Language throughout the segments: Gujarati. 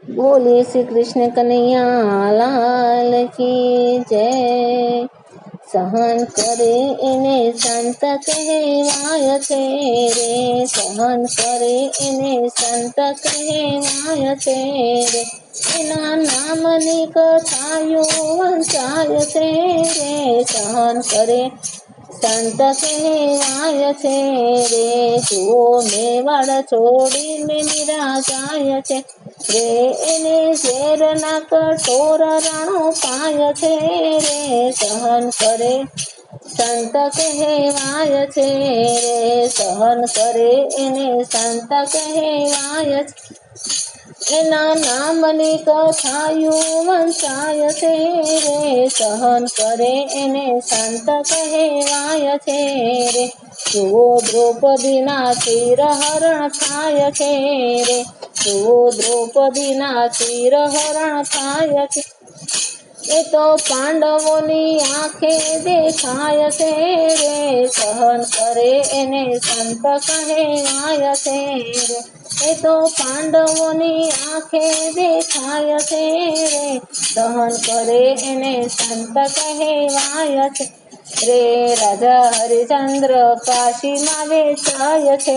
बोलिए श्री कृष्ण कन्हैया लाल की जय। सहन करे એને સંત કહેવાય છે રે, સહન કરે એને સંત કહેવાય છે રે, એના નામની કથાયો વંચાય છે રે, સહન કરે સંત કહેવાય છે રે, જુઓ મેવાડ છોડીને નિરાજાય છે રે, એને ઝેરના કઠોર રણો પાય છે રે, સહન કરે સંત કહેવાય છે રે, સહન કરે એને સંત કહેવાય છે, એના નામની કથાયું વંચાય છે રે, સહન કરે એને સંત કહેવાય છે રે, જુઓ દ્રૌપદીના ચિરહરણ થાય છે રે, જુઓ દ્રૌપદીના ચિરહરણ થાય છે, એ તો પાંડવોની આંખે દેખાય છે રે, સહન કરે એને સંત કહેવાય છે રે, એ તો પાંડવોની આંખે દેખાય છે રે, સહન કરે એને સંત કહેવાય છે રે, રાજા હરિચંદ્ર કાશીમાં વેચાય છે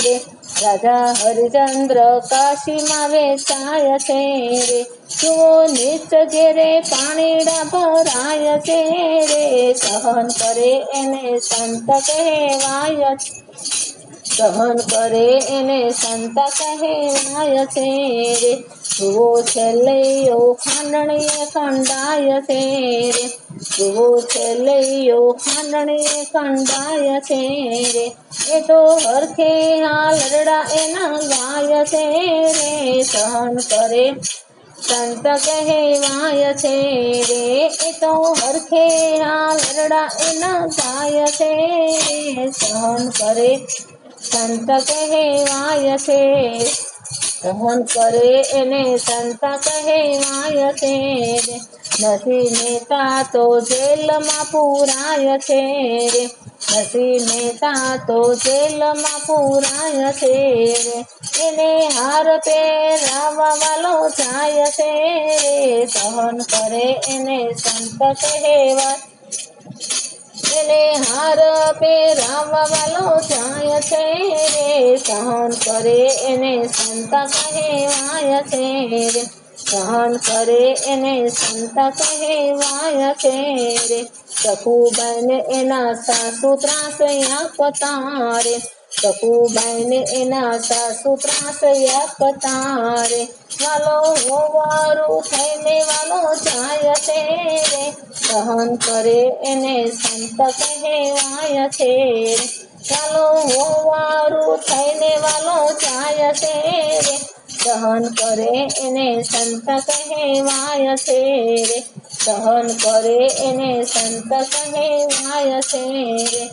રે, રાજા હરિચંદ્ર કાશીમાં વેચાય છે રે, જુઓ નીચ ઘેરે પાણીડા ભરાય છે રે, સહન કરે એને સંત કહેવાય છે, સહન કરે એને સંત કહેવાય છે રે, જુઓ છેલ્લૈયો ખાંડણીએ ખંડાય છે રે, જુઓ છેલ્લૈયો ખાંડણીએ ખંડાય છે રે, એ તો હરખે હાલરડા એના ગાય છે રે, સહન કરે સંત કહેવાય છે રે, એ તો હરખે હાલરડા એના ગાય છે રે, સહન કરે સંત કહેવાય છે, સહન કરે એને સંત કહેવાય છે રે, નથી નેતા તો જેલમાં પુરાય છે રે, નથી નેતા તો જેલમાં પુરાય છે રે, એને હાર પહેરાવા વાલો જાય છે રે, સહન કરે એને સંત કહેવાય, એને હાર પહેરાવા વાલો જાય છે રે, સહન કરે એને સંત કહેવાય છે રે, સહન કરે એને સંત કહેવાય છે રે, સખુબાઈને એના સાસુ ત્રાસ આપતા રે, સખુબાઈને એના સાસુ ત્રાસ આપતા રે, વાલો હોવારું થઈને વાલો જાય છે રે, સહન કરે એને સંત કહેવાય છે રે, વાલો હોવારું થઈને વાલો જાય છે રે, સહન કરે એને સંત કહેવાય છે રે, સહન કરે એને સંત કહેવાય છે રે,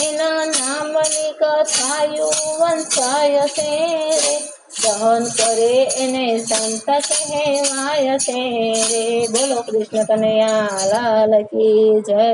એના નામની કથાયું વંચાય છે રે, સહન કરે એને સંત કહેવાય છે રે, બોલો કૃષ્ણ કનૈયા લાલ કી જય।